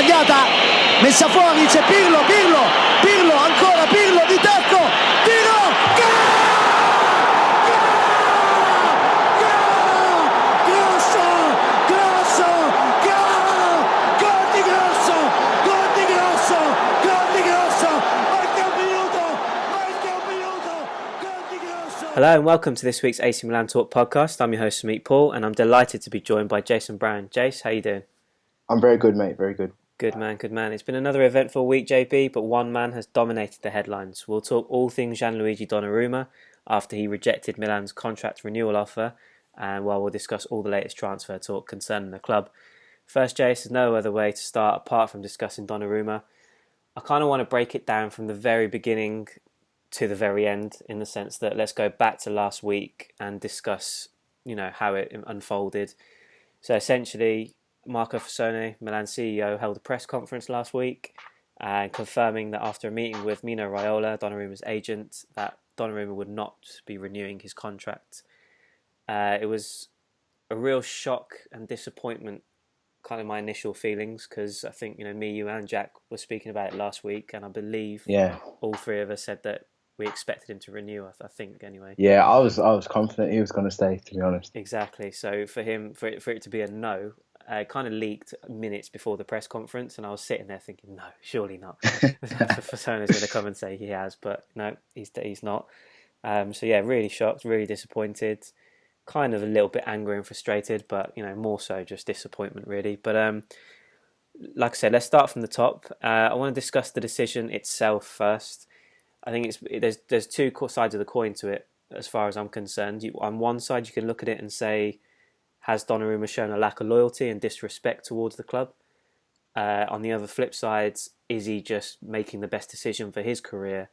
sbagliata, messa fuori, c'è Pirlo, ancora Pirlo di tacco, tiro, Hello and welcome to this week's AC Milan Talk podcast. I'm your host, Samit Paul, and I'm delighted to be joined by Jason Brown. Jace, how you doing? I'm very good, mate. Very good. Good man. It's been another eventful week, JB, but one man has dominated the headlines. We'll talk all things Gianluigi Donnarumma after he rejected Milan's contract renewal offer, and we'll discuss all the latest transfer talk concerning the club. First, Jace, there's no other way to start apart from discussing Donnarumma. I kind of want to break it down from the very beginning to the very end, in the sense that let's go back to last week and discuss, how it unfolded. So essentially, Marco Rossoneri, Milan CEO, held a press conference last week confirming that after a meeting with Mino Raiola, Donnarumma's agent, that Donnarumma would not be renewing his contract. It was a real shock and disappointment, kind of my initial feelings, because I think, me, you and Jack were speaking about it last week, and I believe all three of us said that we expected him to renew, I think, anyway. Yeah, I was confident he was going to stay, to be honest. Exactly. So for it to be a no, kind of leaked minutes before the press conference, and I was sitting there thinking, no, surely not. Fassona's going to come and say he has, but no, he's not. So yeah, really shocked, really disappointed, kind of a little bit angry and frustrated, but more so just disappointment, really. But like I said, let's start from the top. I want to discuss the decision itself first. I think there's two sides of the coin to it, as far as I'm concerned. On one side, you can look at it and say, has Donnarumma shown a lack of loyalty and disrespect towards the club? On the other flip side, is he just making the best decision for his career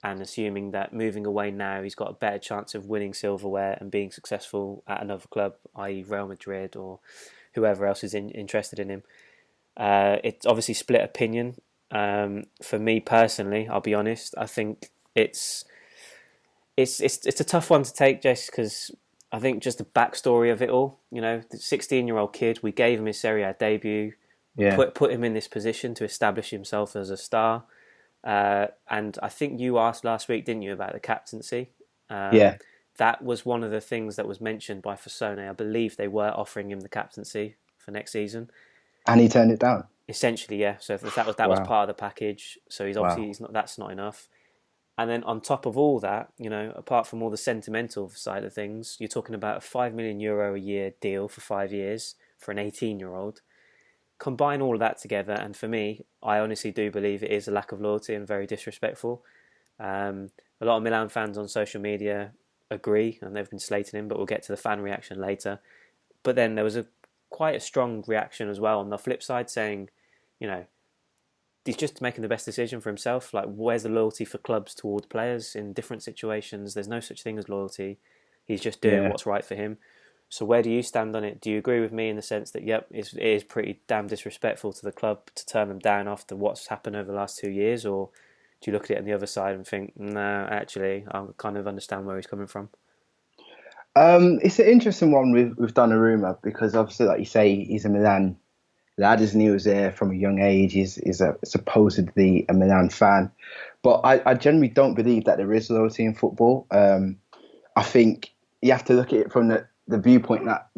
and assuming that moving away now, he's got a better chance of winning silverware and being successful at another club, i.e. Real Madrid or whoever else is interested in him? It's obviously split opinion. For me personally, I'll be honest, I think it's a tough one to take, just because I think just the backstory of it all, the 16-year-old kid, we gave him his Serie A debut, put him in this position to establish himself as a star. And I think you asked last week, didn't you, about the captaincy? That was one of the things that was mentioned by Forza. I believe they were offering him the captaincy for next season. And he turned it down? Essentially, yeah. So if that was part of the package. So that's not enough. And then on top of all that, apart from all the sentimental side of things, you're talking about a €5 million a year deal for 5 years for an 18-year-old. Combine all of that together, and for me, I honestly do believe it is a lack of loyalty and very disrespectful. A lot of Milan fans on social media agree, and they've been slating him, but we'll get to the fan reaction later. But then there was quite a strong reaction as well on the flip side, saying, he's just making the best decision for himself. Like, where's the loyalty for clubs towards players in different situations? There's no such thing as loyalty. He's just doing what's right for him. So where do you stand on it? Do you agree with me in the sense that, it is pretty damn disrespectful to the club to turn them down after what's happened over the last 2 years? Or do you look at it on the other side and think, no, actually, I kind of understand where he's coming from? It's an interesting one with Donnarumma, because obviously, like you say, he's a Milan lad, isn't he? He was there from a young age. He's supposedly a Milan fan. But I generally don't believe that there is loyalty in football. I think you have to look at it from the viewpoint that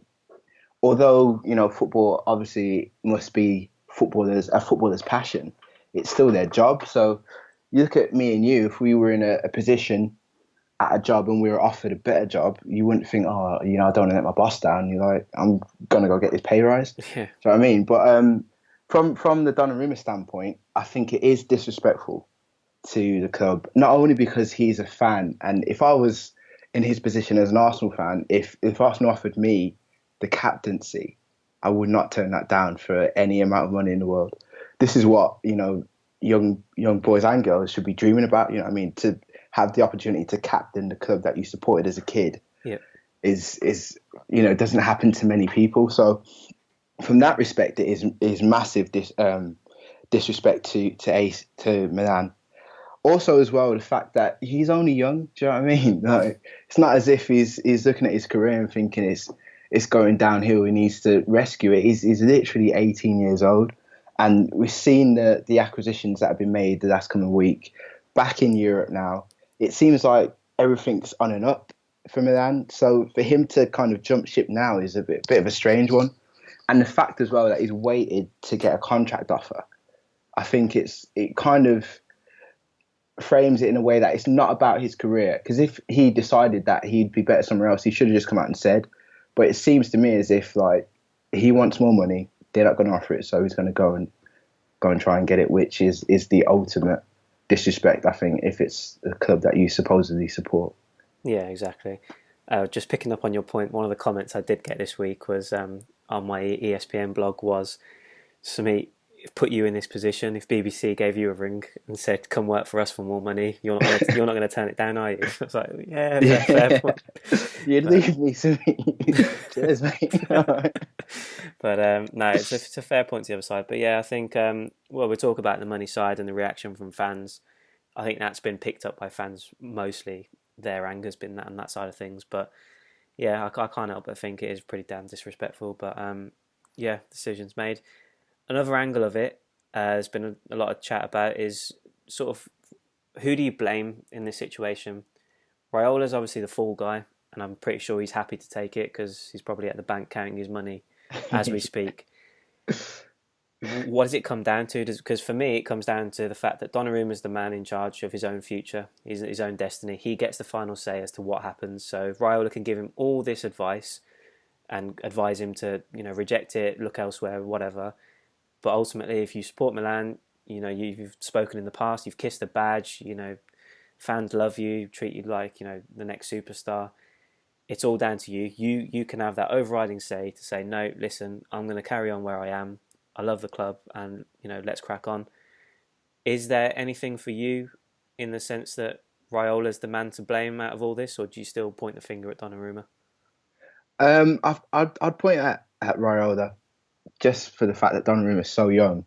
although, football obviously must be a footballer's passion, it's still their job. So you look at me and you, if we were in a position at a job and we were offered a better job, you wouldn't think, I don't want to let my boss down. You're like, I'm going to go get this pay rise. Yeah. Do you know what I mean? But from the Donnarumma standpoint, I think it is disrespectful to the club, not only because he's a fan, and if I was in his position as an Arsenal fan, if Arsenal offered me the captaincy, I would not turn that down for any amount of money in the world. This is what, young boys and girls should be dreaming about, to have the opportunity to captain the club that you supported as a kid. is doesn't happen to many people. So from that respect, it is massive disrespect to Milan. Also, as well, the fact that he's only young. Do you know what I mean? Like, it's not as if he's looking at his career and thinking it's going downhill. He needs to rescue it. He's literally 18 years old, And we've seen the acquisitions that have been made the last coming week back in Europe now. It seems like everything's on and up for Milan. So for him to kind of jump ship now is a bit of a strange one. And the fact as well that he's waited to get a contract offer, I think it kind of frames it in a way that it's not about his career. Because if he decided that he'd be better somewhere else, he should have just come out and said. But it seems to me as if like he wants more money, they're not going to offer it, so he's going to go and try and get it, which is the ultimate disrespect, I think, if it's a club that you supposedly support. Yeah, exactly. Just picking up on your point, one of the comments I did get this week was on my ESPN blog was, Sumit, put you in this position. If BBC gave you a ring and said, "Come work for us for more money," you're not going to turn it down, are you? I was like, yeah, fair point. You'd leave me, Sumit. Cheers, mate. But no, it's a fair point to the other side. But yeah, I think we talk about the money side and the reaction from fans. I think that's been picked up by fans mostly. Their anger's been that on that side of things. But yeah, I can't help but think it is pretty damn disrespectful. But yeah, decisions made. Another angle of it there's been a lot of chat about is sort of who do you blame in this situation? Raiola's obviously the fall guy, and I'm pretty sure he's happy to take it because he's probably at the bank counting his money as we speak. What does it come down to? Because for me, it comes down to the fact that Donnarumma is the man in charge of his own future, his own destiny. He gets the final say as to what happens. So Raiola can give him all this advice and advise him to, reject it, look elsewhere, whatever. But ultimately, if you support Milan, you've spoken in the past, you've kissed the badge, fans love you, treat you like, the next superstar. It's all down to you. You can have that overriding say to say, no, listen, I'm going to carry on where I am. I love the club and, let's crack on. Is there anything for you in the sense that Raiola's the man to blame out of all this, or do you still point the finger at Donnarumma? I'd point at Raiola just for the fact that Donnarumma is so young.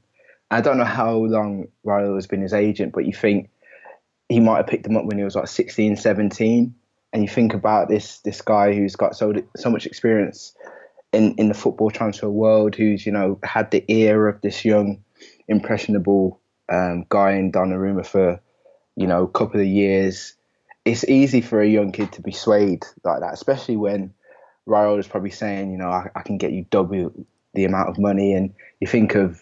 I don't know how long Raiola has been his agent, but you think he might have picked him up when he was like 16, 17. And you think about this guy who's got so much experience in the football transfer world, who's, had the ear of this young, impressionable guy in Donnarumma for, a couple of years. It's easy for a young kid to be swayed like that, especially when Raiola's probably saying, I can get you double the amount of money. And you think of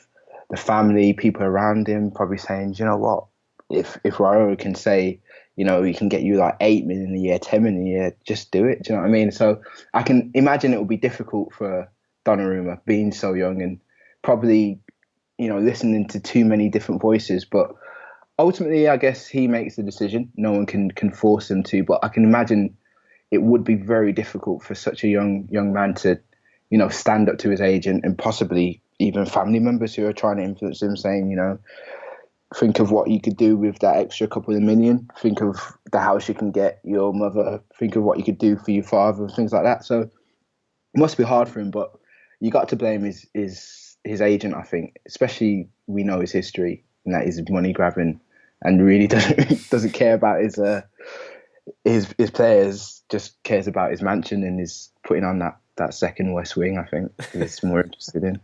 the family, people around him probably saying, you know what, if Raiola can say, he can get you like 8 million a year, 10 million a year, just do it. Do you know what I mean? So I can imagine it will be difficult for Donnarumma being so young and probably, listening to too many different voices. But ultimately, I guess he makes the decision. No one can force him to. But I can imagine it would be very difficult for such a young man to, stand up to his agent and possibly even family members who are trying to influence him, saying, think of what you could do with that extra couple of million. Think of the house you can get your mother. Think of what you could do for your father and things like that. So it must be hard for him, but you got to blame his agent, I think. Especially we know his history and that he's money grabbing and really doesn't care about his players. Just cares about his mansion and is putting on that second West Wing. I think he's more interested in.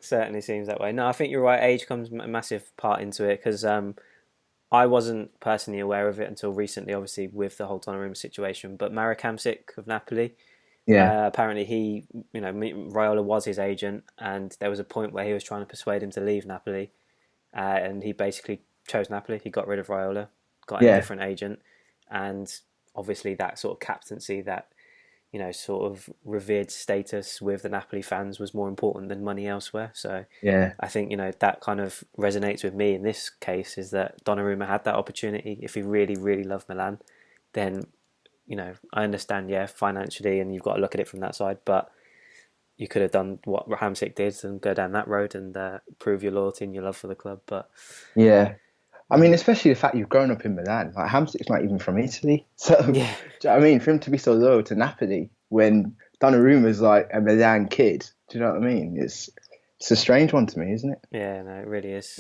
Certainly seems that way. No, I think you're right. Age comes a massive part into it because I wasn't personally aware of it until recently, obviously with the whole Donnarumma situation. But Marek Hamsik of Napoli, apparently he, Raiola was his agent, and there was a point where he was trying to persuade him to leave Napoli, and he basically chose Napoli. He got rid of Raiola, got a different agent, and obviously that sort of captaincy, that sort of revered status with the Napoli fans was more important than money elsewhere. So I think, that kind of resonates with me in this case, is that Donnarumma had that opportunity. If he really, really loved Milan, then, I understand, financially, and you've got to look at it from that side, but you could have done what Hamsik did and go down that road and prove your loyalty and your love for the club. But I mean, especially the fact you've grown up in Milan. Like Hamsik's not even from Italy, so do you know what I mean? For him to be so loyal to Napoli when Donnarumma's like a Milan kid, do you know what I mean? It's a strange one to me, isn't it? Yeah, no, it really is.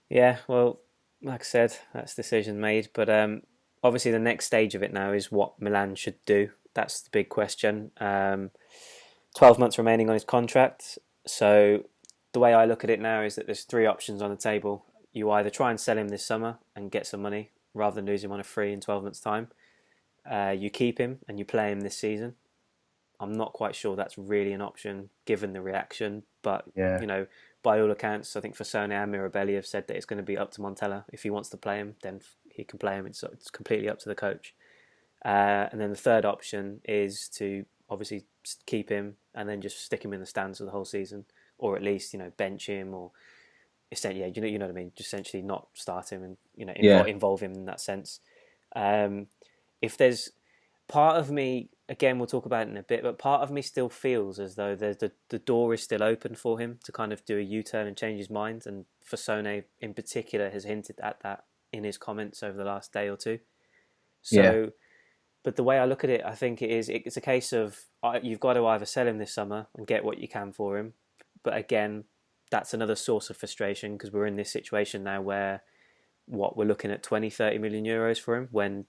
Yeah. Well, like I said, that's decision made. But obviously, the next stage of it now is what Milan should do. That's the big question. 12 months remaining on his contract, so the way I look at it now is that there's three options on the table. You either try and sell him this summer and get some money rather than lose him on a free in 12 months' time. You keep him and you play him this season. I'm not quite sure that's really an option given the reaction, but by all accounts, I think Forza and Mirabelli have said that it's going to be up to Montella. If he wants to play him, then he can play him. It's completely up to the coach. And then the third option is to obviously keep him and then just stick him in the stands for the whole season, or at least bench him, or essentially, you know what I mean. Just essentially not start him and involve him in that sense. If there's part of me, again, we'll talk about it in a bit, but part of me still feels as though the door is still open for him to kind of do a U-turn and change his mind. And Forza in particular has hinted at that in his comments over the last day or two. So, but the way I look at it, I think it's a case of you've got to either sell him this summer and get what you can for him. But again, that's another source of frustration because we're in this situation now where we're looking at 20, 30 million euros for him when,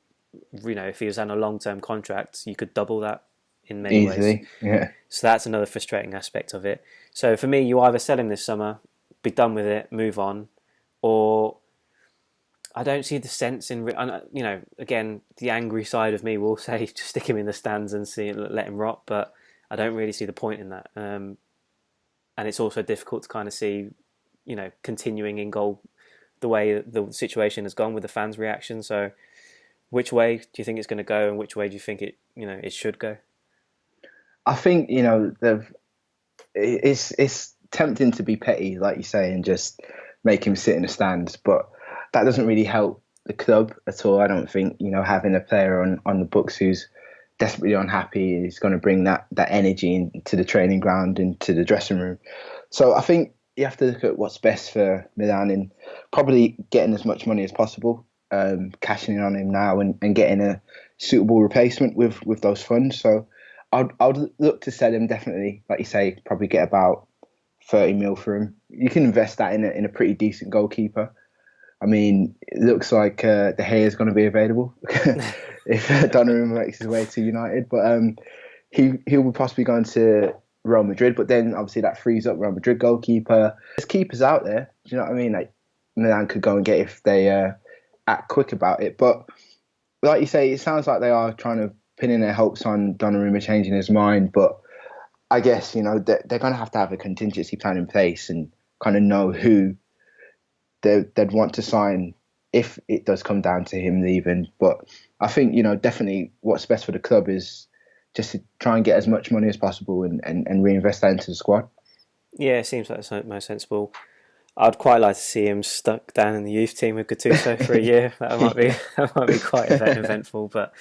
if he was on a long-term contract, you could double that in many ways. Yeah. So that's another frustrating aspect of it. So for me, you either sell him this summer, be done with it, move on, or I don't see the sense in, again, the angry side of me will say just stick him in the stands and let him rot, but I don't really see the point in that. And it's also difficult to kind of see, continuing in goal the way the situation has gone with the fans' reaction. So which way do you think it's going to go, and which way do you think it should go? I think it's tempting to be petty, like you say, and just make him sit in the stands, but that doesn't really help the club at all. I don't think having a player on the books who's desperately unhappy is going to bring that energy into the training ground, into the dressing room. So I think you have to look at what's best for Milan and probably getting as much money as possible. Cashing in on him now and getting a suitable replacement with those funds. So I'd look to sell him definitely, like you say, probably get about 30 mil for him. You can invest that in a pretty decent goalkeeper. I mean, it looks like De Gea is going to be available if Donnarumma makes his way to United, but he'll be possibly going to Real Madrid. But then obviously that frees up Real Madrid goalkeeper. There's keepers out there. Do you know what I mean? Like Milan could go and get if they act quick about it. But like you say, it sounds like they are trying to pin in their hopes on Donnarumma changing his mind. But I guess they're going to have a contingency plan in place and kind of know who they'd want to sign if it does come down to him leaving. But I think definitely what's best for the club is just to try and get as much money as possible and reinvest that into the squad. Yeah, it seems like it's the most sensible. I'd quite like to see him stuck down in the youth team with Gattuso for a year. That might be quite eventful, but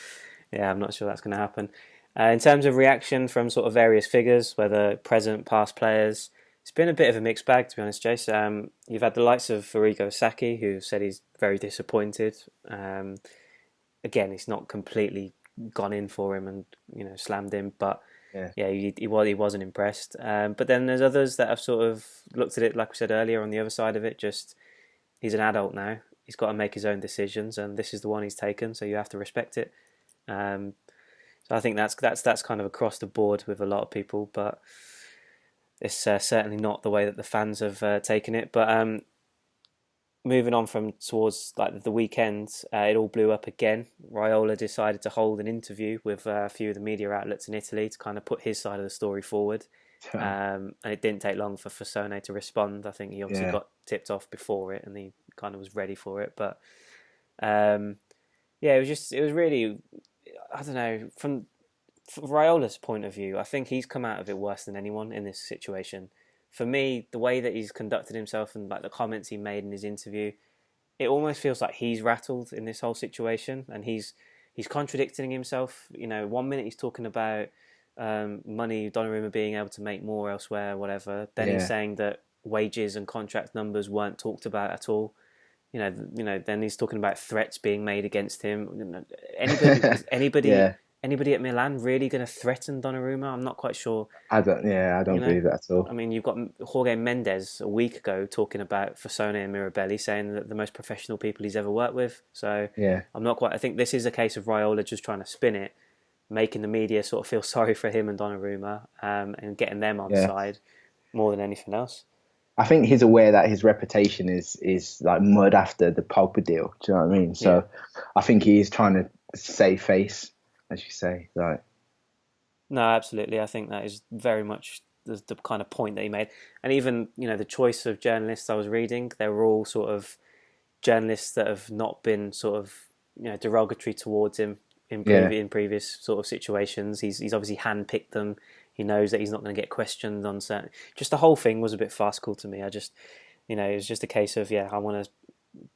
yeah, I'm not sure that's going to happen. In terms of reaction from sort of various figures, whether present, past players, it's been a bit of a mixed bag, to be honest, Jace. You've had the likes of Arrigo Sacchi, who said he's very disappointed. Again, he's not completely gone in for him and slammed him, but he wasn't impressed. But then there's others that have sort of looked at it, like we said earlier, on the other side of it. Just he's an adult now; he's got to make his own decisions, and this is the one he's taken. So you have to respect it. So I think that's kind of across the board with a lot of people, but it's certainly not the way that the fans have taken it. But moving on towards like the weekend, it all blew up again. Raiola decided to hold an interview with a few of the media outlets in Italy to kind of put his side of the story forward. And it didn't take long for Forza to respond. I think he obviously got tipped off before it and he kind of was ready for it. But it was really, I don't know, from Raiola's point of view, I think he's come out of it worse than anyone in this situation. For me, the way that he's conducted himself and like the comments he made in his interview, it almost feels like he's rattled in this whole situation and he's contradicting himself. 1 minute he's talking about money, Donnarumma being able to make more elsewhere, whatever. Then he's saying that wages and contract numbers weren't talked about at all. Then he's talking about threats being made against him. Anybody at Milan really going to threaten Donnarumma? I'm not quite sure. I don't believe that at all. I mean, you've got Jorge Mendes a week ago talking about Forza and Mirabelli, saying that the most professional people he's ever worked with. So I'm not quite. I think this is a case of Raiola just trying to spin it, making the media sort of feel sorry for him and Donnarumma, and getting them on side more than anything else. I think he's aware that his reputation is like mud after the Pogba deal. Do you know what I mean? Yeah. So I think he is trying to save face, as you say. Like, No, absolutely. I think that is very much the kind of point that he made. And even, the choice of journalists I was reading, they were all sort of journalists that have not been sort of, derogatory towards him yeah, in previous sort of situations. He's obviously handpicked them. He knows that he's not going to get questioned on certain. Just the whole thing was a bit farcical to me. I just, it was just a case of, I want to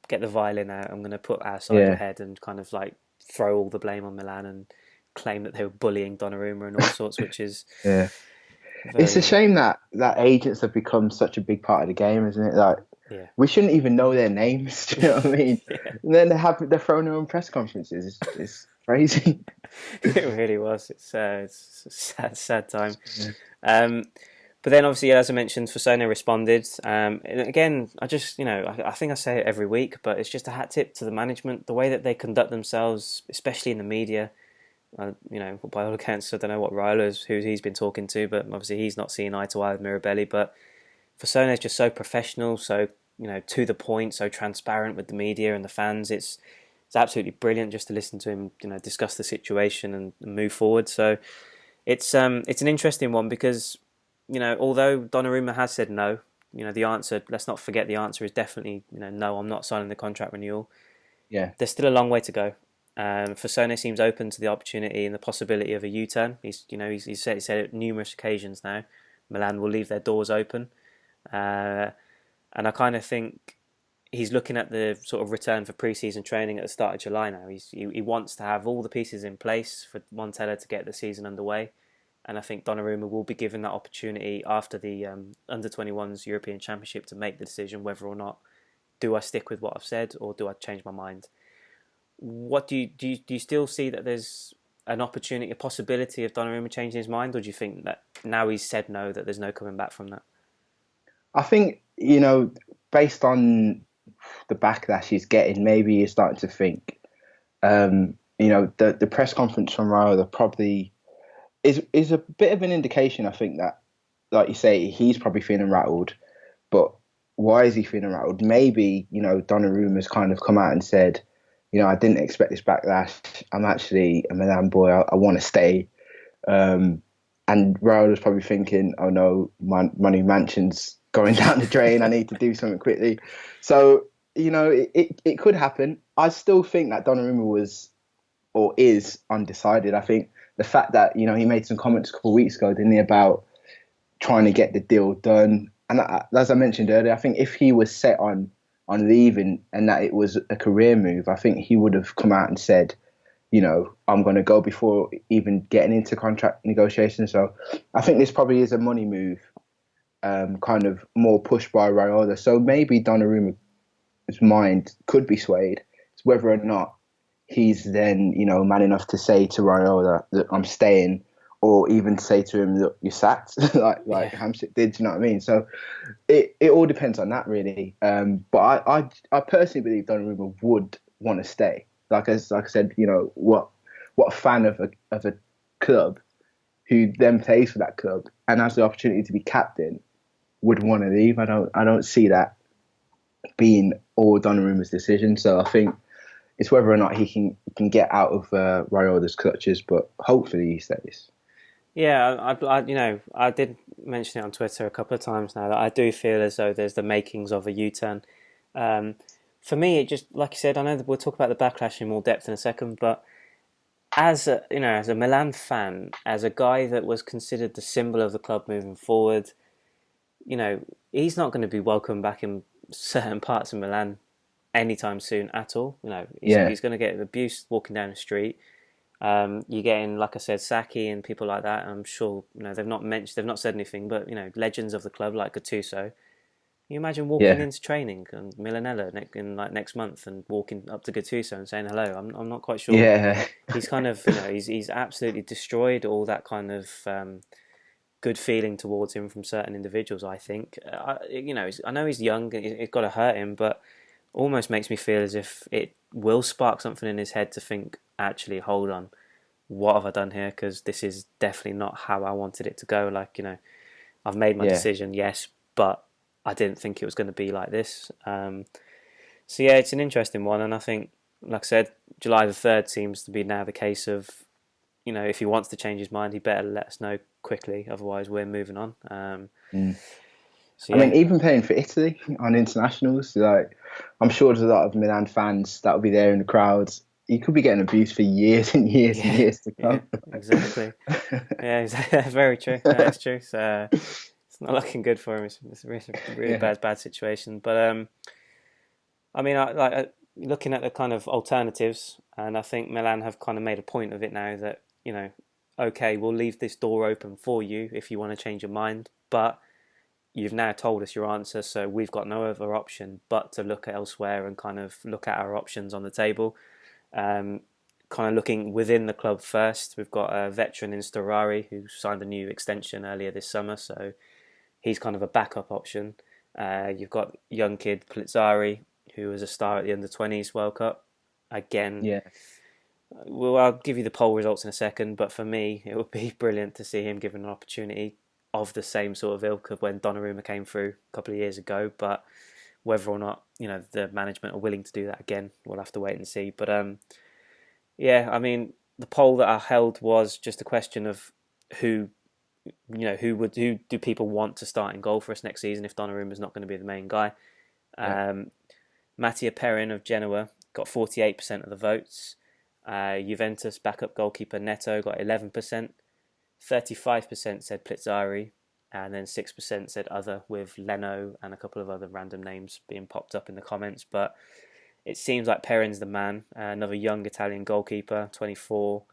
get the violin out. I'm going to put our side yeah, ahead and kind of like throw all the blame on Milan and claim that they were bullying Donnarumma and all sorts, which is yeah. It's a very, shame that agents have become such a big part of the game, isn't it? Like, yeah. we shouldn't even know their names. Do you know what I mean? Yeah, And then they're throwing their own press conferences. It's crazy. it really was. It's a sad time. Yeah. Um, but then obviously, as I mentioned, Forza responded. And again, I just, I think I say it every week, but it's just a hat tip to the management, the way that they conduct themselves, especially in the media. By all accounts, I don't know what Raiola's, who he's been talking to, but obviously he's not seeing eye to eye with Mirabelli. But Forza is just so professional, so to the point, so transparent with the media and the fans. It's absolutely brilliant just to listen to him, discuss the situation and move forward. So it's an interesting one because although Donnarumma has said no, the answer. Let's not forget the answer is definitely no. I'm not signing the contract renewal. Yeah. There's still a long way to go. Forza seems open to the opportunity and the possibility of a U-turn. He's said it numerous occasions now. Milan will leave their doors open, and I kind of think he's looking at the sort of return for pre-season training at the start of July now. He wants to have all the pieces in place for Montella to get the season underway, and I think Donnarumma will be given that opportunity after the under-21s European Championship to make the decision whether or not do I stick with what I've said or do I change my mind. What do you still see that there's an opportunity, a possibility of Donnarumma changing his mind, or do you think that now he's said no, that there's no coming back from that? I think, based on the backlash he's getting, maybe he's starting to think, the press conference from Raiola probably is a bit of an indication. I think that, like you say, he's probably feeling rattled, but why is he feeling rattled? Maybe, Donnarumma's kind of come out and said, I didn't expect this backlash. I'm actually a Milan boy. I want to stay. And Raiola probably thinking, oh no, my money mansion's going down the drain. I need to do something quickly. So, it could happen. I still think that Donnarumma was or is undecided. I think the fact that, he made some comments a couple of weeks ago, didn't he, about trying to get the deal done. And as I mentioned earlier, I think if he was set on leaving and that it was a career move, I think he would have come out and said, I'm going to go before even getting into contract negotiations. So I think this probably is a money move, kind of more pushed by Raiola. So maybe Donnarumma's mind could be swayed. It's whether or not he's then, man enough to say to Raiola that I'm staying, or even say to him, look, you're sacked, like Hamsik did. Do you know what I mean? So it all depends on that, really. But I personally believe Donnarumma would want to stay. Like I said, what a fan of a club who then plays for that club and has the opportunity to be captain would want to leave. I don't see that being all Donnarumma's decision. So I think it's whether or not he can get out of Raiola's clutches, but hopefully he stays. Yeah, I did mention it on Twitter a couple of times now that I do feel as though there's the makings of a U-turn. For me, it just, like you said, I know that we'll talk about the backlash in more depth in a second, but as a Milan fan, as a guy that was considered the symbol of the club moving forward, he's not going to be welcome back in certain parts of Milan anytime soon at all. He's going to get abused walking down the street. You're getting, like I said, Saki and people like that. I'm sure they've not said anything, but legends of the club like Gattuso. You imagine walking into training and Milanella next month and walking up to Gattuso and saying hello. I'm not quite sure. Yeah, He's kind of he's absolutely destroyed all that kind of good feeling towards him from certain individuals. I think I know he's young. It's got to hurt him, but almost makes me feel as if it will spark something in his head to think, actually, hold on, what have I done here? Because this is definitely not how I wanted it to go. I've made my decision, yes, but I didn't think it was going to be like this. So yeah, it's an interesting one, and I think, like I said, July the 3rd seems to be now the case of, if he wants to change his mind, he better let us know quickly, otherwise we're moving on. So, I mean, even playing for Italy on internationals, like, I'm sure there's a lot of Milan fans that will be there in the crowds. He could be getting abused for years and years and years to come. Yeah, exactly. Yeah, exactly. Very true. That's true. So it's not looking good for him. It's a really bad situation. But I mean, looking at the kind of alternatives, and I think Milan have kind of made a point of it now that, okay, we'll leave this door open for you if you want to change your mind, but you've now told us your answer, so we've got no other option but to look elsewhere and kind of look at our options on the table. Kind of looking within the club first, we've got a veteran in Storari who signed a new extension earlier this summer, so he's kind of a backup option. You've got young kid Plizzari, who was a star at the Under-20s World Cup. Again, Yeah. Well, I'll give you the poll results in a second, but for me, it would be brilliant to see him given an opportunity of the same sort of ilk of when Donnarumma came through a couple of years ago. But whether or not, the management are willing to do that again, we'll have to wait and see. But yeah, I mean, the poll that I held was just a question of who do people want to start in goal for us next season if Donnarumma's not going to be the main guy. Mattia Perin of Genoa got 48% of the votes. Juventus backup goalkeeper Neto got 11%. 35% said Plizzari, and then 6% said other, with Leno and a couple of other random names being popped up in the comments. But it seems like Perin's the man. Another young Italian goalkeeper, 24.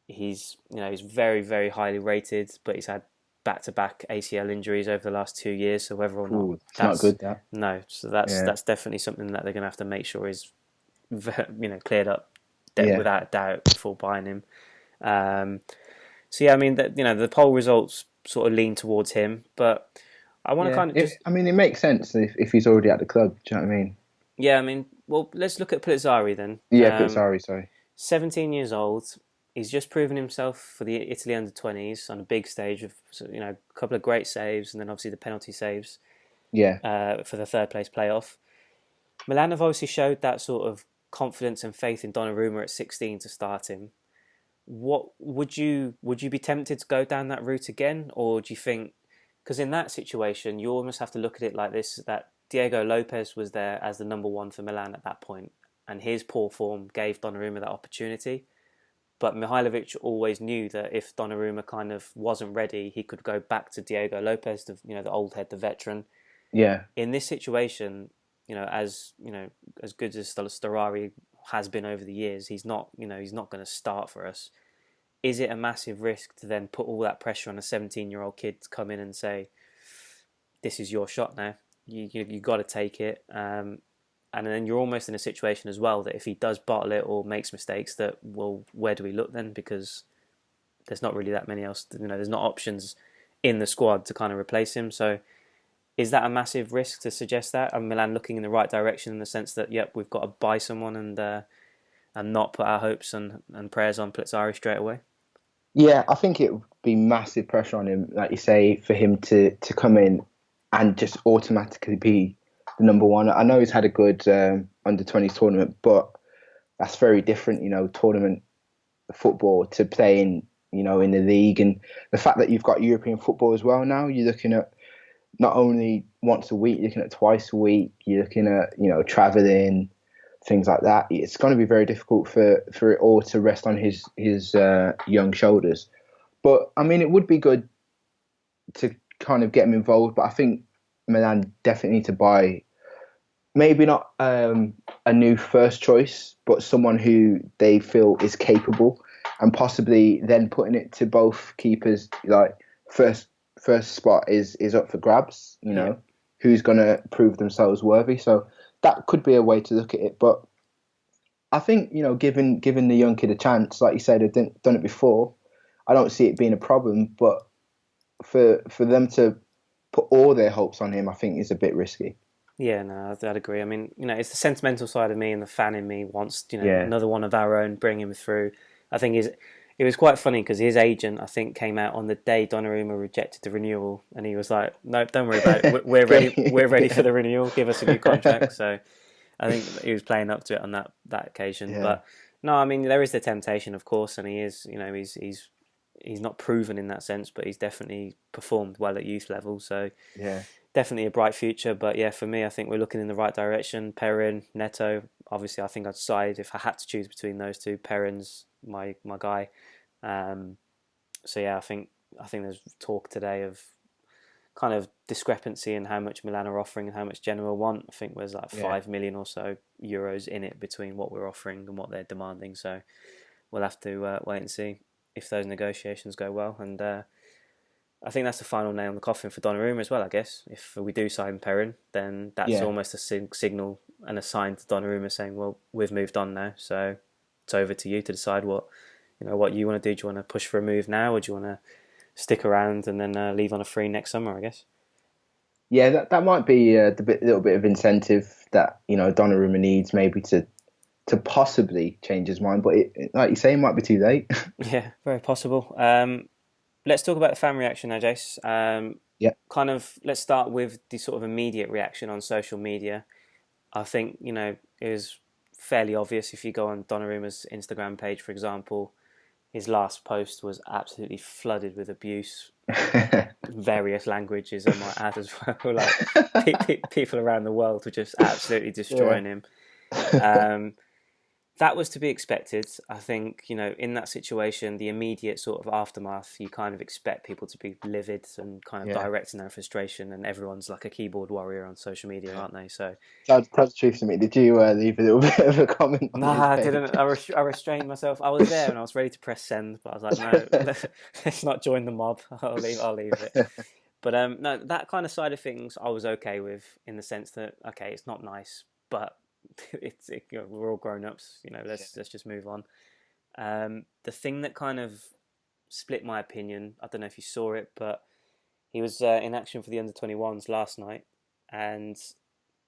He's very, very highly rated, but he's had back-to-back ACL injuries over the last 2 years. So whether or not It's not good, that. No, so that's definitely something that they're going to have to make sure is cleared up without a doubt before buying him. So yeah, I mean the poll results sort of lean towards him, but I want to kind of it makes sense if he's already at the club. Do you know what I mean? Yeah, I mean, well, let's look at Plizzari then. Yeah, Plizzari, sorry. 17 years old. He's just proven himself for the Italy Under-20s on a big stage of a couple of great saves, and then obviously the penalty saves. Yeah. For the third place playoff. Milan have obviously showed that sort of confidence and faith in Donnarumma at 16 to start him. What would you be tempted to go down that route again, or do you think, because in that situation you almost have to look at it like this, that Diego Lopez was there as the number one for Milan at that point, and his poor form gave Donnarumma that opportunity. But Mihajlovic always knew that if Donnarumma kind of wasn't ready, he could go back to Diego Lopez, the old head, the veteran. Yeah. In this situation, as good as Storari has been over the years, he's not going to start for us. Is it a massive risk to then put all that pressure on a 17-year-old kid to come in and say, "This is your shot now. You got to take it." And then you're almost in a situation as well that if he does bottle it or makes mistakes, that, well, where do we look then? Because there's not really that many else. There's not options in the squad to kind of replace him. So is that a massive risk to suggest that? Are Milan looking in the right direction in the sense that, yep, we've got to buy someone and not put our hopes and prayers on Plizzari straight away? Yeah, I think it would be massive pressure on him, like you say, for him to come in and just automatically be the number one. I know he's had a good under-20s tournament, but that's very different, tournament football to playing, in the league. And the fact that you've got European football as well now, you're looking at not only once a week, you're looking at twice a week, you're looking at, travelling, things like that. It's going to be very difficult for it all to rest on his young shoulders. But, I mean, it would be good to kind of get him involved, but I think Milan definitely need to buy, maybe not a new first choice, but someone who they feel is capable, and possibly then putting it to both keepers, like first spot is up for grabs, who's going to prove themselves worthy. So that could be a way to look at it. But I think, giving the young kid a chance, like you said, they've done it before, I don't see it being a problem. But for them to put all their hopes on him, I think is a bit risky. Yeah, no, I'd agree. I mean, it's the sentimental side of me and the fan in me wants, another one of our own, bring him through. I think it was quite funny because his agent, I think, came out on the day Donnarumma rejected the renewal, and he was like, "No, don't worry about it. We're ready. We're ready for the renewal. Give us a new contract." So I think he was playing up to it on that occasion. Yeah. But no, I mean, there is the temptation, of course, and he is, he's not proven in that sense, but he's definitely performed well at youth level. So Yeah. definitely a bright future. But yeah, for me, I think we're looking in the right direction. Perrin, Neto. Obviously, I think I'd side if I had to choose between those two. Perrin's my guy. So yeah, I think there's talk today of kind of discrepancy in how much Milan are offering and how much Genoa want. I think there's like 5 million or so euros in it between what we're offering and what they're demanding. So we'll have to wait and see if those negotiations go well. And I think that's the final nail in the coffin for Donnarumma as well, I guess. If we do sign Perrin, then that's almost a signal and a sign to Donnarumma saying, well, we've moved on now, so it's over to you to decide what you want to do. Do you want to push for a move now, or do you want to stick around and then leave on a free next summer, I guess? Yeah, that might be little bit of incentive that Donnarumma needs maybe to possibly change his mind, but like you say, it might be too late. Yeah, very possible. Let's talk about the fan reaction now, Jace. Kind of, let's start with the sort of immediate reaction on social media. I think, it was fairly obvious if you go on Donnarumma's Instagram page, for example. His last post was absolutely flooded with abuse, various languages, I might add as well. Like people around the world were just absolutely destroying him. That was to be expected. I think, in that situation, the immediate sort of aftermath, you kind of expect people to be livid and kind of directing their frustration, and everyone's like a keyboard warrior on social media, aren't they? So, tell the truth to me. Did you leave a little bit of a comment on his I page? didn't. I restrained myself. I was there and I was ready to press send, but I was like, no, let's not join the mob. I'll leave it. But no, that kind of side of things I was okay with, in the sense that, okay, it's not nice, but we're all grown ups. Let's just move on. The thing that kind of split my opinion, I don't know if you saw it, but he was in action for the under-21s last night, and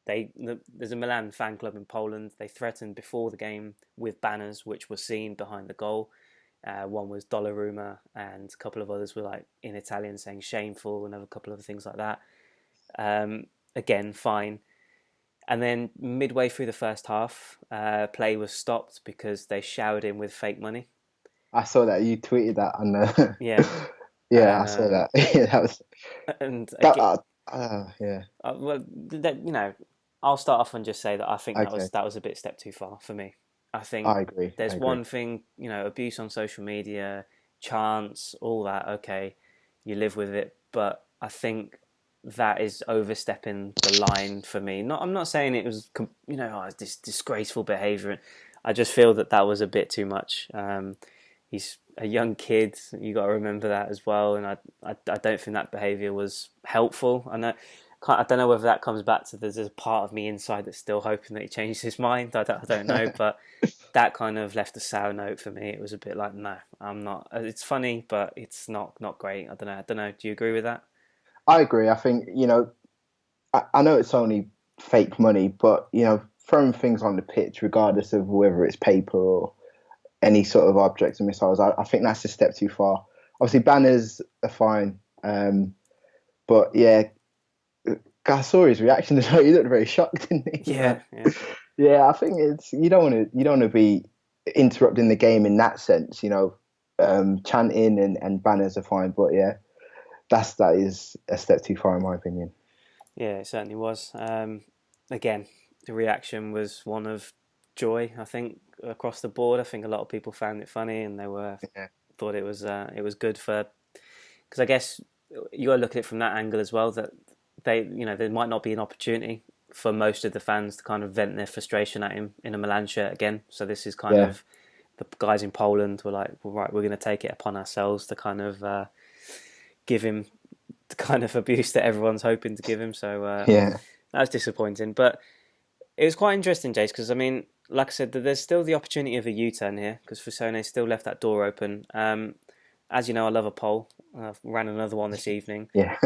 there's a Milan fan club in Poland. They threatened before the game with banners which were seen behind the goal. One was Donnarumma, and a couple of others were like in Italian saying shameful, and a couple of things like that. Again, fine. And then midway through the first half, play was stopped because they showered him with fake money. I saw that. You tweeted that on the... Yeah. I saw that. Yeah, that was... And that, well, I'll start off and just say that I think that was a bit step too far for me. I think I agree. There's one thing, abuse on social media, chants, all that. Okay, you live with it, but I think that is overstepping the line for me. I'm not saying it was, this disgraceful behaviour. I just feel that was a bit too much. He's a young kid. You got to remember that as well. And I don't think that behaviour was helpful. I don't know whether that comes back to there's a part of me inside that's still hoping that he changed his mind. I don't know, but that kind of left a sour note for me. It was a bit like, no, I'm not. It's funny, but it's not great. I don't know. Do you agree with that? I agree. I think, I know it's only fake money, but, throwing things on the pitch, regardless of whether it's paper or any sort of objects or missiles, I think that's a step too far. Obviously, banners are fine. But yeah, I saw his reaction as well. He looked very shocked, didn't he? Yeah. Yeah, I think you don't want to be interrupting the game in that sense, chanting and banners are fine, but yeah. That is a step too far, in my opinion. Yeah, it certainly was. Again, the reaction was one of joy, I think, across the board. I think a lot of people found it funny, and they thought it was good for, because I guess you got to look at it from that angle as well, that there might not be an opportunity for most of the fans to kind of vent their frustration at him in a Milan shirt again. So this is kind of, the guys in Poland were like, well, right, we're going to take it upon ourselves to kind of give him the kind of abuse that everyone's hoping to give him. So that was disappointing. But it was quite interesting, Jace, because, I mean, like I said, there's still the opportunity of a U-turn here, because Rossoneri still left that door open. As you know, I love a poll. I've ran another one this evening. Yeah.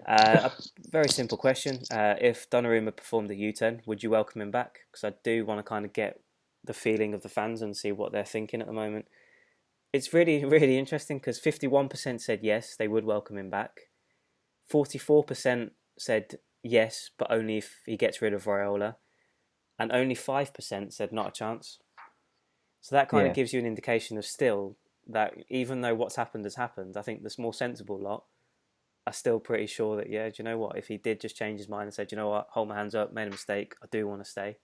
A very simple question. If Donnarumma performed a U-turn, would you welcome him back? Because I do want to kind of get the feeling of the fans and see what they're thinking at the moment. it's really, really interesting because 51% said yes, they would welcome him back. 44% said yes, but only if he gets rid of Raiola. And only 5% said not a chance. So that kind of Yeah. gives you an indication of still that even though what's happened has happened, I think the more sensible lot are still pretty sure that, yeah, do you know what? If he did just change his mind and said, do you know what, hold my hands up, made a mistake, I do want to stay.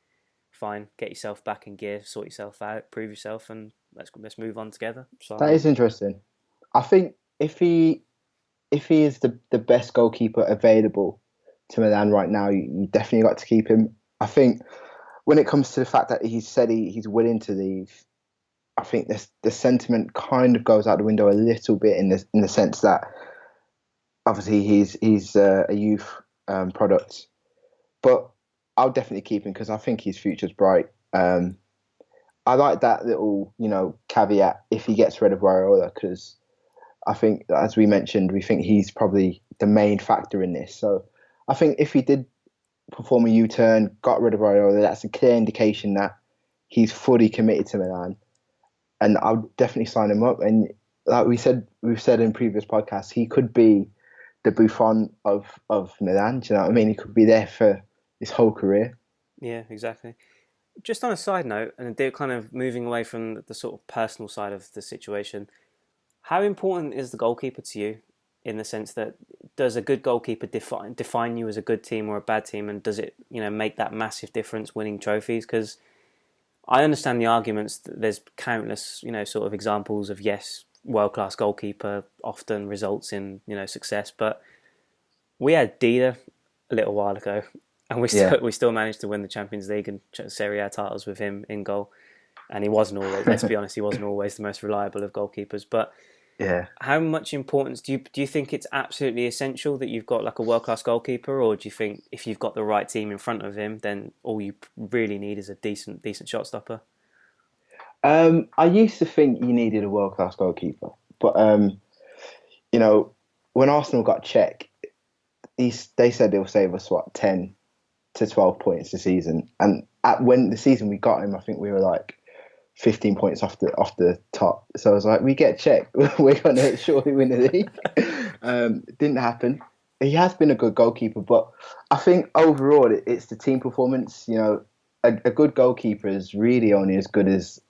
Fine, get yourself back in gear, sort yourself out, prove yourself, and let's move on together. So That is interesting. I think if he is the best goalkeeper available to Milan right now, you definitely got to keep him. I think when it comes to the fact that he said he's willing to leave, I think the sentiment kind of goes out the window a little bit in the sense that obviously he's a youth product, but I'll definitely keep him because I think his future's bright. I like that little caveat if he gets rid of Raiola because I think, as we mentioned, we think he's probably the main factor in this. So I think if he did perform a U-turn, got rid of Raiola, that's a clear indication that he's fully committed to Milan. And I'll definitely sign him up. And like we've said in previous podcasts, he could be the Buffon of Milan. Do you know what I mean? He could be there for his whole career. yeah, exactly. Just on a side note, and they're kind of moving away from the sort of personal side of the situation, how important is the goalkeeper to you in the sense that does a good goalkeeper define you as a good team or a bad team, and does it make that massive difference winning trophies? Because I understand the arguments that there's countless sort of examples of yes, world-class goalkeeper often results in success, but we had Dida a little while ago, and we still managed to win the Champions League and Serie A titles with him in goal. And he wasn't always, let's be honest, he wasn't always the most reliable of goalkeepers. But how much importance do you think it's absolutely essential that you've got like a world-class goalkeeper, or do you think if you've got the right team in front of him, then all you really need is a decent shot stopper? I used to think you needed a world-class goalkeeper, but when Arsenal got Czech, they said they'll save us 10 to 12 points this season, and when the season we got him, I think we were like 15 points off the top. So I was like, we get Czech, we're going to surely win the league. Didn't happen. He has been a good goalkeeper, but I think overall it's the team performance. A good goalkeeper is really only as good as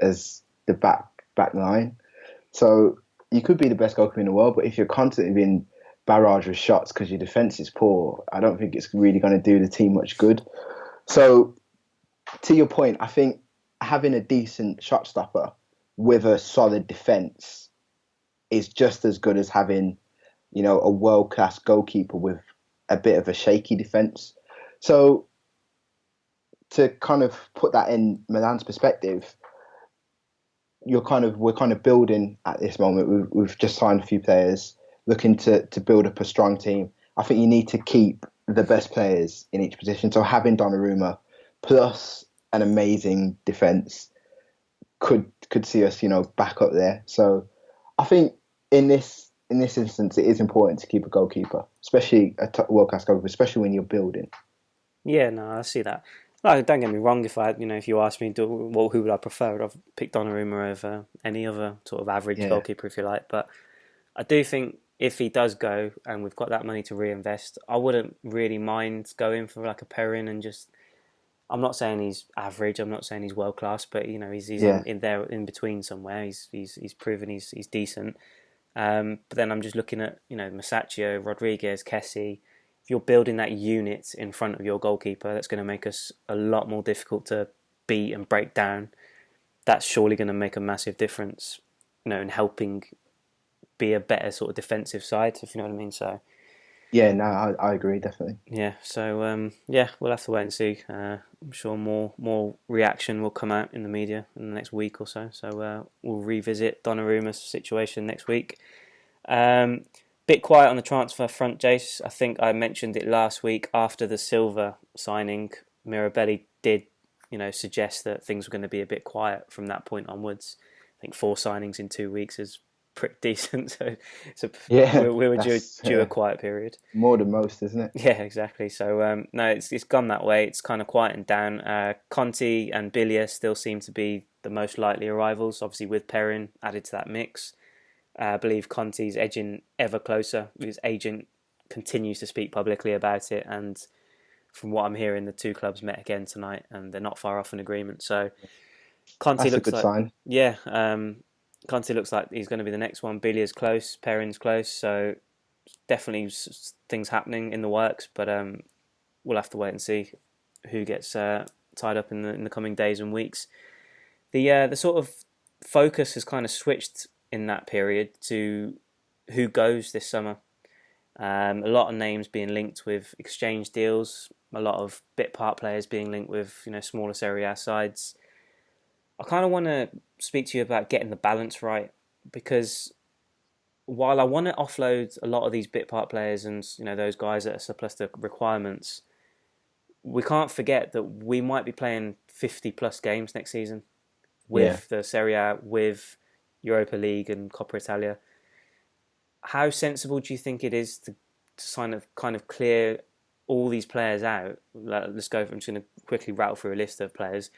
the back line. So you could be the best goalkeeper in the world, but if you're constantly being barraged with shots because your defense is poor, I don't think it's really going to do the team much good. So to your point, I think having a decent shot stopper with a solid defense is just as good as having, a world-class goalkeeper with a bit of a shaky defense. So to kind of put that in Milan's perspective, we're kind of building at this moment. We've just signed a few players, looking to build up a strong team. I think you need to keep the best players in each position. So having Donnarumma plus an amazing defense could see us, back up there. So I think in this instance, it is important to keep a goalkeeper, especially a world-class goalkeeper, especially when you're building. Yeah, no, I see that. No, don't get me wrong. If you ask me, who would I prefer? I'd pick Donnarumma over any other sort of average goalkeeper, if you like. But I do think if he does go and we've got that money to reinvest, I wouldn't really mind going for like a Perrin and just. I'm not saying he's average. I'm not saying he's world class, but he's in there in between somewhere. He's proven he's decent. But then I'm just looking at Masaccio, Rodriguez, Kessie. If you're building that unit in front of your goalkeeper, that's going to make us a lot more difficult to beat and break down. That's surely going to make a massive difference, in helping be a better sort of defensive side, if you know what I mean. So. Yeah, no, I agree, definitely. Yeah, so we'll have to wait and see. I'm sure more reaction will come out in the media in the next week or so. So we'll revisit Donnarumma's situation next week. Bit quiet on the transfer front, Jace. I think I mentioned it last week after the Silva signing. Mirabelli did, suggest that things were going to be a bit quiet from that point onwards. I think 4 signings in 2 weeks is pretty decent. So we were due a quiet period. More than most, isn't it? Yeah, exactly. So no, it's gone that way. It's kind of quieting down. Conti and Bilia still seem to be the most likely arrivals, obviously with Perrin added to that mix. I believe Conte's edging ever closer. His agent continues to speak publicly about it, and from what I'm hearing, the two clubs met again tonight, and they're not far off an agreement. So Conte That's a looks good like, sign. yeah, Conte looks like he's going to be the next one. Billy's close, Perrin's close, so definitely things happening in the works. But we'll have to wait and see who gets tied up in the coming days and weeks. The sort of focus has kind of switched in that period to who goes this summer. A lot of names being linked with exchange deals, a lot of bit part players being linked with smaller Serie A sides. I kind of want to speak to you about getting the balance right, because while I want to offload a lot of these bit part players and those guys that are surplus to requirements, we can't forget that we might be playing 50 plus games next season with the Serie A, with Europa League and Coppa Italia. How sensible do you think it is to kind of clear all these players out? Let's go. I'm just going to quickly rattle through a list of players: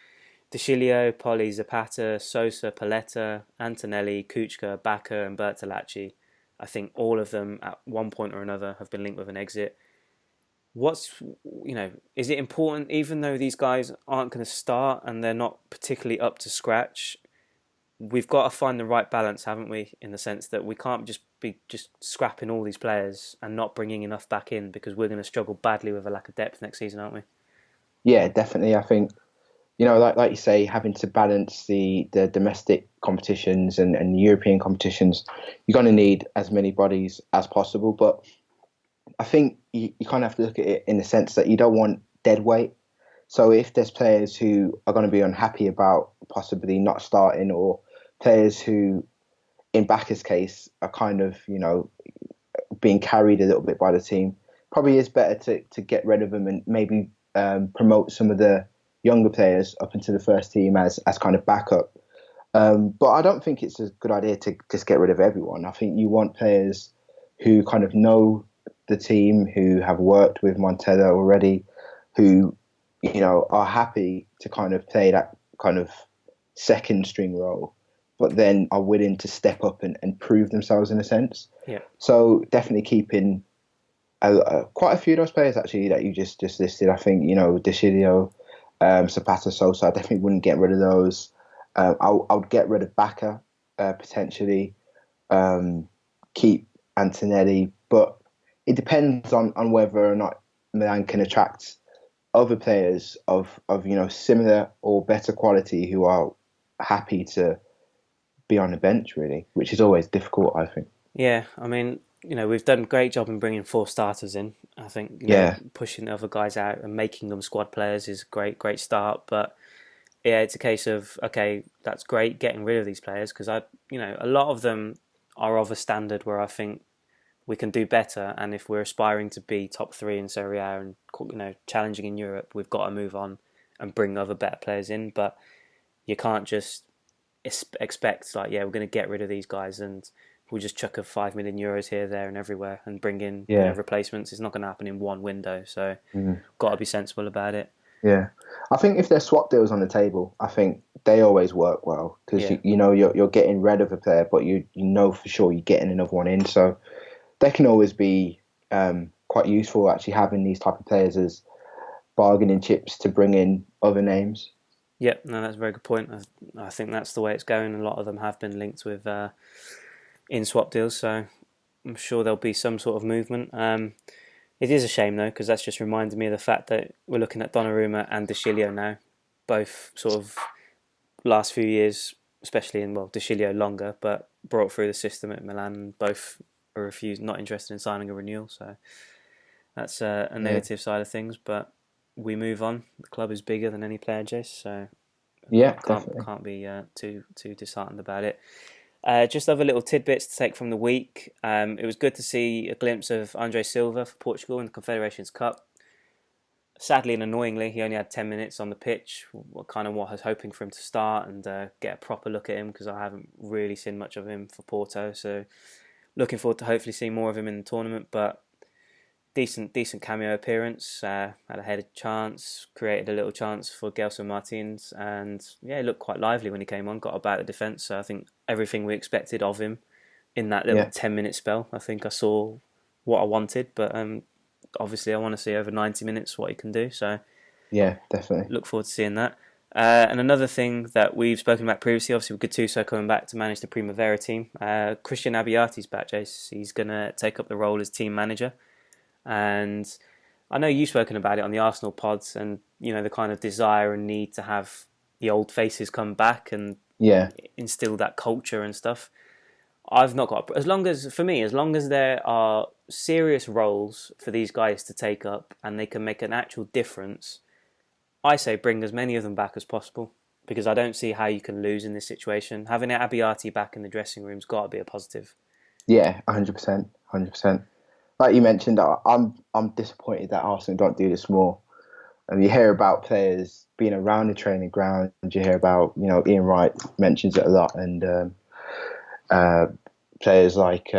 De Sciglio, Poli, Zapata, Sosa, Paletta, Antonelli, Kuchka, Bacca, and Bertolacci. I think all of them at one point or another have been linked with an exit. Is it important, even though these guys aren't going to start and they're not particularly up to scratch? We've got to find the right balance, haven't we? In the sense that we can't just be scrapping all these players and not bringing enough back in, because we're going to struggle badly with a lack of depth next season, aren't we? Yeah, definitely. I think, like you say, having to balance the domestic competitions and European competitions, you're going to need as many bodies as possible. But I think you kind of have to look at it in the sense that you don't want dead weight. So if there's players who are going to be unhappy about possibly not starting, or players who, in Bacca's case, are kind of, being carried a little bit by the team, probably is better to get rid of them and maybe promote some of the younger players up into the first team as kind of backup. But I don't think it's a good idea to just get rid of everyone. I think you want players who kind of know the team, who have worked with Montella already, who are happy to kind of play that kind of second string role, but then are willing to step up and prove themselves in a sense. Yeah. So definitely keeping quite a few of those players actually that you just listed. I think De Sciglio, Zapata, Sosa. I definitely wouldn't get rid of those. I would get rid of Bacca potentially. Keep Antonelli, but it depends on whether or not Milan can attract other players of similar or better quality who are happy to be on the bench, really, which is always difficult, I think. Yeah, I mean, we've done a great job in bringing 4 starters in. I think pushing the other guys out and making them squad players is a great start. But yeah, it's a case of, okay, that's great getting rid of these players, because a lot of them are of a standard where I think we can do better, and if we're aspiring to be top 3 in Serie A and challenging in Europe, we've got to move on and bring other better players in. But you can't just expect we're going to get rid of these guys and we'll just chuck a €5 million here, there, and everywhere and bring in replacements. It's not going to happen in one window, so got to be sensible about it. Yeah, I think if there's swap deals on the table, I think they always work well, because you're getting rid of a player, but you know for sure you're getting another one in. So they can always be quite useful, actually, having these type of players as bargaining chips to bring in other names. Yeah, no, that's a very good point. I think that's the way it's going. A lot of them have been linked with in swap deals, so I'm sure there'll be some sort of movement. It is a shame, though, because that's just reminded me of the fact that we're looking at Donnarumma and De Sciglio now, both sort of last few years, especially De Sciglio longer, but brought through the system at Milan. Both are refused, not interested in signing a renewal, so that's a negative side of things. But we move on. The club is bigger than any player, Jace, so can't be too disheartened about it. Just other little tidbits to take from the week. It was good to see a glimpse of Andre Silva for Portugal in the Confederations Cup. Sadly and annoyingly, he only had 10 minutes on the pitch. What I was hoping for him to start and get a proper look at him, because I haven't really seen much of him for Porto. So looking forward to hopefully seeing more of him in the tournament. But decent cameo appearance. Had a headed chance, created a little chance for Gelson Martins, and he looked quite lively when he came on. Got about the defence, so I think everything we expected of him in that little 10-minute spell. I think I saw what I wanted, but obviously I want to see over 90 minutes what he can do. So yeah, definitely. Look forward to seeing that. And another thing that we've spoken about previously, obviously with Gattuso coming back to manage the Primavera team, Christian Abbiati's back, Jace. He's going to take up the role as team manager. And I know you've spoken about it on the Arsenal pods and, the kind of desire and need to have the old faces come back and instill that culture and stuff. I've not got, as long as there are serious roles for these guys to take up and they can make an actual difference, I say bring as many of them back as possible, because I don't see how you can lose in this situation. Having Abbiati back in the dressing room's got to be a positive. Yeah, 100%, 100%. Like you mentioned, I'm disappointed that Arsenal don't do this more. And you hear about players being around the training ground, and you hear about, Ian Wright mentions it a lot, and players like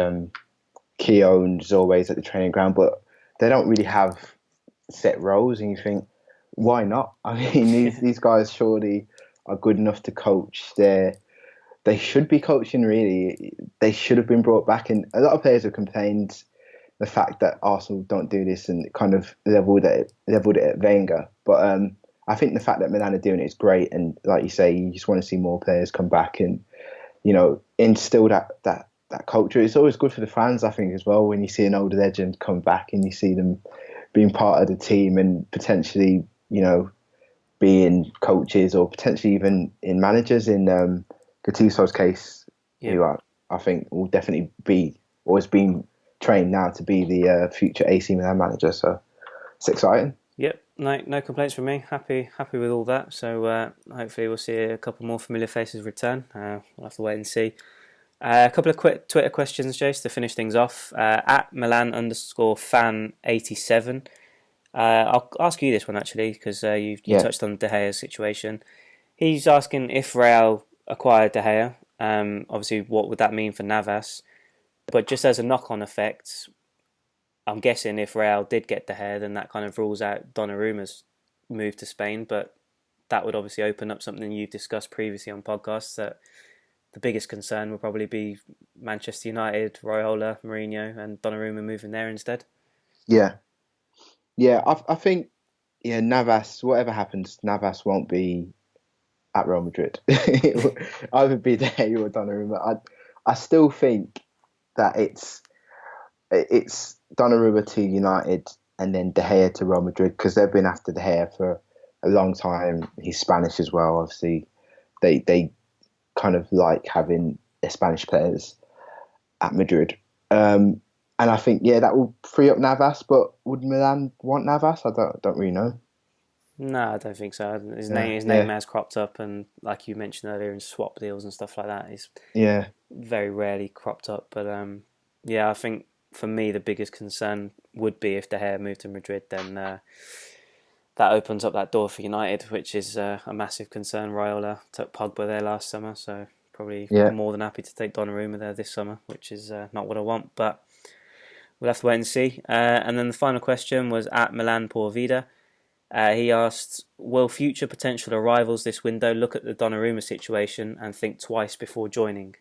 Keown's always at the training ground, but they don't really have set roles, and you think, why not? I mean, these guys surely are good enough to coach. They should be coaching, really. They should have been brought back. And a lot of players have complained the fact that Arsenal don't do this and kind of leveled it at Wenger. But I think the fact that Milan are doing it is great. And like you say, you just want to see more players come back and, instill that culture. It's always good for the fans, I think, as well, when you see an old legend come back and you see them being part of the team and potentially, being coaches or potentially even in managers. In Gattuso's case, who I think will definitely be, or has been trained now to be the future AC Milan manager. So it's exciting. Yep, no complaints from me. Happy with all that. So hopefully we'll see a couple more familiar faces return. We'll have to wait and see. A couple of quick Twitter questions, Jace, to finish things off. At Milan_fan87. I'll ask you this one, actually, because you touched on De Gea's situation. He's asking if Real acquired De Gea, obviously what would that mean for Navas? But just as a knock-on effect, I'm guessing if Real did get De Gea, then that kind of rules out Donnarumma's move to Spain. But that would obviously open up something you've discussed previously on podcasts, that the biggest concern would probably be Manchester United, Raiola, Mourinho, and Donnarumma moving there instead. Yeah, I think, Navas, whatever happens, Navas won't be at Real Madrid. It will either be De Gea or Donnarumma. I still think that it's Donnarumma to United and then De Gea to Real Madrid, because they've been after De Gea for a long time. He's Spanish as well, obviously. They kind of like having their Spanish players at Madrid. And I think, that will free up Navas, but would Milan want Navas? I don't really know. No, I don't think so. His name has cropped up, and like you mentioned earlier, in swap deals and stuff like that, he's very rarely cropped up. But I think for me the biggest concern would be if De Gea moved to Madrid, then that opens up that door for United, which is a massive concern. Raiola took Pogba there last summer, so probably more than happy to take Donnarumma there this summer, which is not what I want, but we'll have to wait and see. And then the final question was at Milan Por Vida. He asked, will future potential arrivals this window look at the Donnarumma situation and think twice before joining?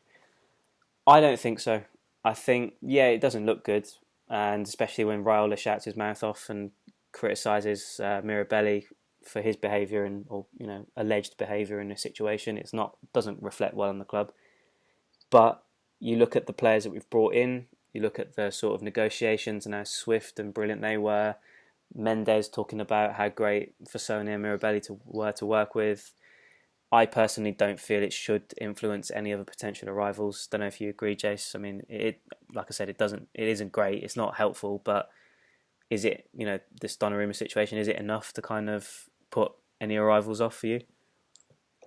I don't think so. I think, it doesn't look good, and especially when Raiola shouts his mouth off and criticises Mirabelli for his behaviour or alleged behaviour in this situation. Doesn't reflect well on the club. But you look at the players that we've brought in, you look at the sort of negotiations and how swift and brilliant they were. Mendes talking about how great Rossoneri and Mirabelli were to work with. I personally don't feel it should influence any other potential arrivals. Don't know if you agree, Jace. I mean, like I said, it isn't great. It's not helpful, but is it, this Donnarumma situation, is it enough to kind of put any arrivals off for you?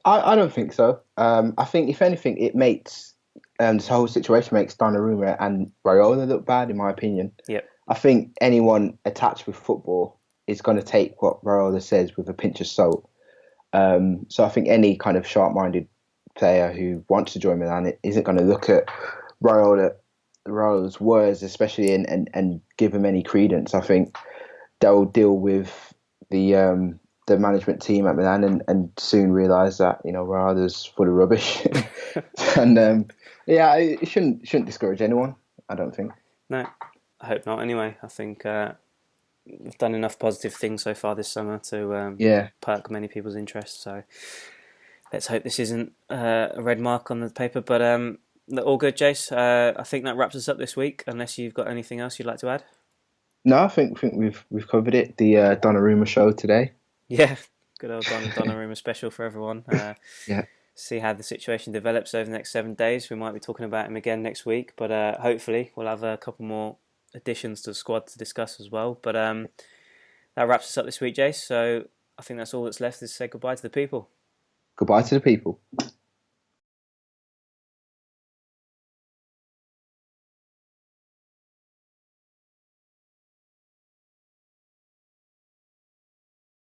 I don't think so. I think if anything, it makes this whole situation makes Donnarumma and Raiola look bad, in my opinion. Yep. I think anyone attached with football is going to take what Raiola says with a pinch of salt. So I think any kind of sharp-minded player who wants to join Milan isn't going to look at Raiola's words, especially, and give him any credence. I think they'll deal with the management team at Milan and soon realise that Raiola's full of rubbish, and Yeah, it shouldn't discourage anyone. I don't think. No, I hope not. Anyway, I think we've done enough positive things so far this summer to Yeah. perk many people's interest. So let's hope this isn't a red mark on the paper. But all good, Jace. I think that wraps us up this week. Unless you've got anything else you'd like to add. No, I think we've covered it. The Donnarumma show today. Yeah, good old Donnarumma special for everyone. Yeah. See how the situation develops over the next 7 days. We might be talking about him again next week, but hopefully we'll have a couple more additions to the squad to discuss as well. But that wraps us up this week, Jace. So I think that's all that's left is to say goodbye to the people. Goodbye to the people.